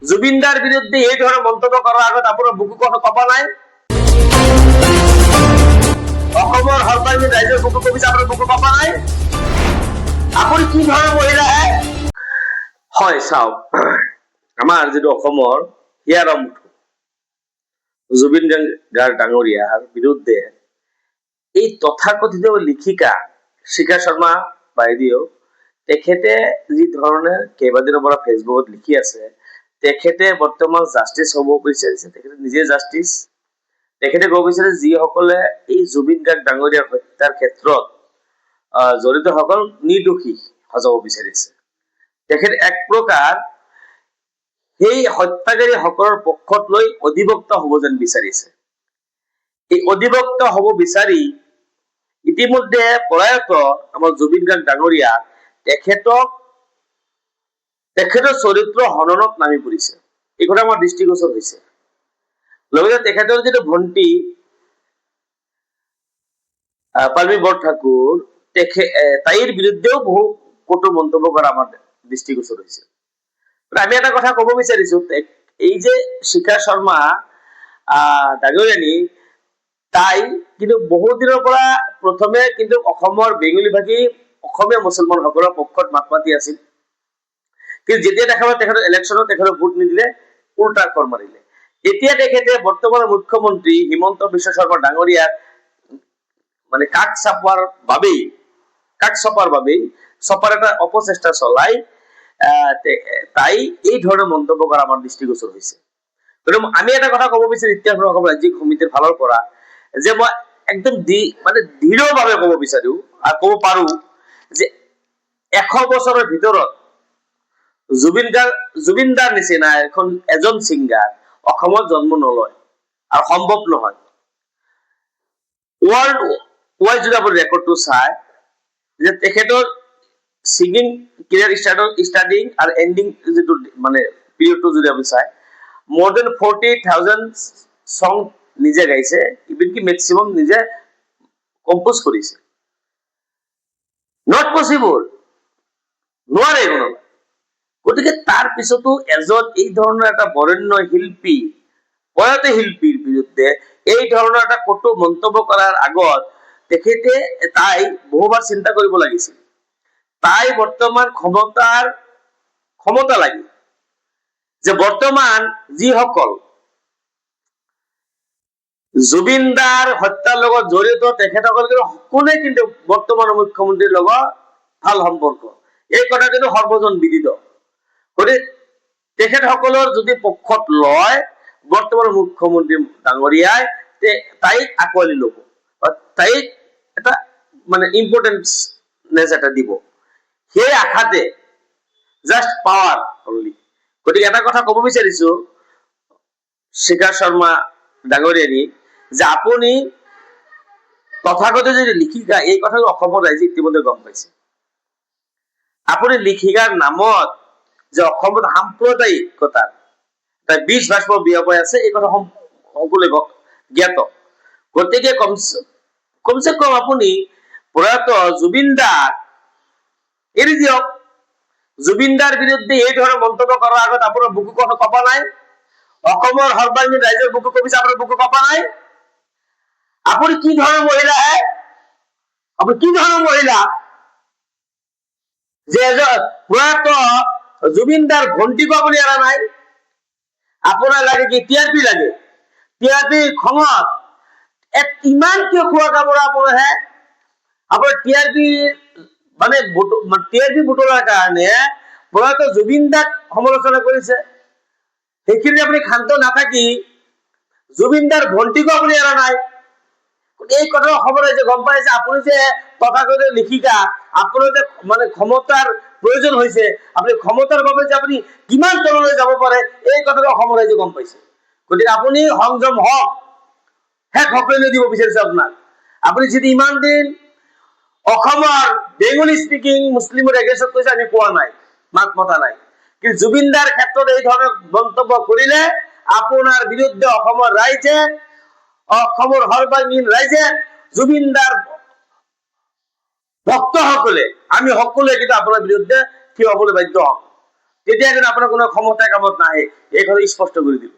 জুবিনদাৰ বিৰুদ্ধে এই ধৰণৰ মন্তব্য কৰাৰ আগত আপোনাৰ বুকু কথা কবা নাই? অসমৰ সৰ্বাংগীন ৰাইজৰ বুকু কবিছে আপোনাৰ বুকু কবা নাই? আপুনি কি ধৰণৰ মহিলা হে? হয় চাওক, আমাৰ যিটো অসমৰ হিয়াৰ জুবিন গাৰ্গ ডাঙৰীয়াৰ বিৰুদ্ধে এই তথাকথিত লিখিকা শিখা শৰ্মা বাইদেউ তেখেতে যি ধৰণে কেইবাদিনৰ পৰা ফেচবুকত লিখি আছে, তেখেতে বৰ্তমান জাষ্টিস হ'ব বিচাৰিছে। তেখেতে নিজে জাষ্টিস। তেখেতে ক'ব বিচাৰে যিসকলে এই জুবিন গাৰ্গ ডাঙৰীয়াৰ হত্যাৰ ক্ষেত্ৰত জড়িত সকল নিৰ্দোষী সজাব বিচাৰিছে। তেখেত এক প্ৰকাৰ সেই হত্যাকাৰী সকলৰ পক্ষত লৈ অধিবক্তা হ'ব যেন বিচাৰিছে। এই অধিবক্তা হ'ব বিচাৰি ইতিমধ্যে প্ৰয়াত আমাৰ জুবিন গাৰ্গ ডাঙৰীয়া তেখেতৰ চৰিত্ৰ হননত নামি পৰিছে। এই কথা আমাৰ দৃষ্টিগোচৰ হৈছে। লগতে তেখেতৰ যিটো ভণ্টি পাল্মি বৰঠাকুৰ তাইৰ বিৰুদ্ধেও বহু কটু মন্তব্য কৰা আমাৰ দৃষ্টিগোচৰ হৈছে। আমি এটা কথা কব বিচাৰিছো, এই যে শিখা শৰ্মা ডাঙৰীয়ানী তাই কিন্তু বহুত দিনৰ পৰা প্ৰথমে কিন্তু অসমৰ বেঙ্গলী ভাষী অসমীয়া মুছলমানসকলৰ পক্ষত মাত মাতি আছিল। কিন্তু যেতিয়া দেখা পালে তেখেতৰ ইলেকশ্যনত তেখেতৰ ভোট নিদিলে, উল্টা কৰ মাৰিলে। এতিয়া তেখেতে বৰ্তমানৰ মুখ্যমন্ত্ৰী হিমন্ত বিশ্ব শৰ্মা ডাঙৰীয়াক মানে কাষ চপাৰ বাবেই চপাৰ এটা অপচেষ্টা চলাই তাই এই ধৰণৰ মন্তব্য কৰা আমাৰ দৃষ্টিগোচৰ হৈছে। আমি এটা কথা কব বিচাৰো ইতিহাস অসম ৰাজ্যিক সমিতিৰ ফালৰ পৰা, যে মই একদম দৃঢ়ভাৱে কব বিচাৰো আৰু কব পাৰো যে 100 বছৰৰ ভিতৰত জুবিনদাৰ নিচিনা এজন ছিংগাৰ অসমত জন্ম নলয় আৰু সম্ভৱ নহয়। ৱৰ্ল্ড ৱাইড যদি আপুনি ৰেকৰ্ডটো চাই, যে তেখেতৰ ছিংগিং কেৰিয়াৰ ষ্টাৰ্টিং আৰু এণ্ডিং যিটো মানে পিৰিয়ডটো যদি আপুনি চাই, more than 40,000 সং নিজে গাইছে, ইভেন কি মেক্সিমাম নিজে কম্পোজ কৰিছে। নট পচিবল, নোৱাৰে কোনোবাই। গতিকে তাৰ পিছতো এজন এই ধৰণৰ এটা বৰেণ্য শিল্পী, প্ৰয়াত শিল্পীৰ বিৰুদ্ধে এই ধৰণৰ এটা কটু মন্তব্য কৰাৰ আগত তাই বহুবাৰ চিন্তা কৰিব লাগিছিল। তাই বৰ্তমান ক্ষমতা লাগে, যে বৰ্তমান যিসকল জুবিনদাৰ হত্যাৰ লগত জড়িত তেখেতসকল কিন্তু সকলোৱে কিন্তু বৰ্তমানৰ মুখ্যমন্ত্ৰীৰ লগত ভাল সম্পৰ্ক, এই কথা কিন্তু সৰ্বজন বিদিত। গতিকে তেখেতসকলৰ যদি পক্ষত লয় বৰ্তমানৰ মুখ্যমন্ত্ৰী ডাঙৰীয়াই, তাইক আঁকোৱালি ল'ব, তাইক এটা মানে ইম্পৰ্টেন্স এটা দিব, সেই আশাতে জাষ্ট পাৱাৰ অনলি। গতিকে এটা কথা কব বিচাৰিছো শিখা শৰ্মা ডাঙৰীয়ানী, যে আপুনি তথাকথিত যদি লিখিকা, এই কথাটো অসমৰ ৰাইজে ইতিমধ্যে গম পাইছে। আপুনি লিখিকাৰ নামত যে অসমত সাম্প্ৰদায়িকতাৰ বীজ বাষ্প বিয়পাই আছে, এই কথা সকলোৱে জ্ঞাত। গতিকে কমচে কম আপুনি প্ৰয়াত জুবিনদাৰ এৰি দিয়ক। জুবিনদাৰ বিৰুদ্ধে এই ধৰণৰ মন্তব্য কৰাৰ আগত আপোনাৰ বুকু কথা কবা নাই? অসমৰ সৰ্বাংগীন ৰাইজৰ বুকু কবিছে আপোনাৰ বুকু কবা নাই? আপুনি কি ধৰণৰ মহিলা হে? আপুনি কি ধৰণৰ মহিলা যে প্ৰয়াত জুবিনদাৰ ভণ্টিকো আপুনি এৰা নাই? আপোনাৰ লাগে কি টিআৰপি লাগে? টিআৰপি খঙত ইমান কিয় খোৱা কামোৰা আপোনাৰ হে? আপোনাৰ টিআৰপি বুটলাৰ কাৰণে প্ৰয়াত জুবিনদাক সমালোচনা কৰিছে। সেইখিনি আপুনি ক্ষান্ত নাথাকি জুবিনদাৰ ভণ্টিকো আপুনি এৰা নাই। এই কথা অসমৰ ৰাইজে গম পাইছে। আপুনি যে তথাকথিত লিখিকা, আপোনাৰ যে মানে ক্ষমতাৰ প্ৰয়োজন হৈছে, আপুনি ক্ষমতাৰ বাবে যে আপুনি কিমান তললৈ যাব পাৰে, এই কথাটো অসমৰ ৰাইজে গম পাইছে। গতিকে আপুনি সংযম হওক, শেষ সকলোৱে দিব বিচাৰিছে আপোনাক। আপুনি যদি ইমান দিন অসমৰ বেঙ্গলী স্পিকিং মুছলিমৰ এগেইনষ্টত কৈছে, আমি কোৱা নাই, মাত মতা নাই। কিন্তু জুবিনদাৰ ক্ষেত্ৰত এই ধৰণৰ মন্তব্য কৰিলে আপোনাৰ বিৰুদ্ধে অসমৰ ৰাইজে, অসমৰ সৰ্বাংগীন ৰাইজে, জুবিনদাৰ ভক্তসকলে, আমি সকলোৱে কিন্তু আপোনাৰ বিৰুদ্ধে থিয় হবলৈ বাধ্য হম। তেতিয়া কিন্তু আপোনাৰ কোনো ক্ষমতা কামত নাহে, এই কথা স্পষ্ট কৰি দিলো।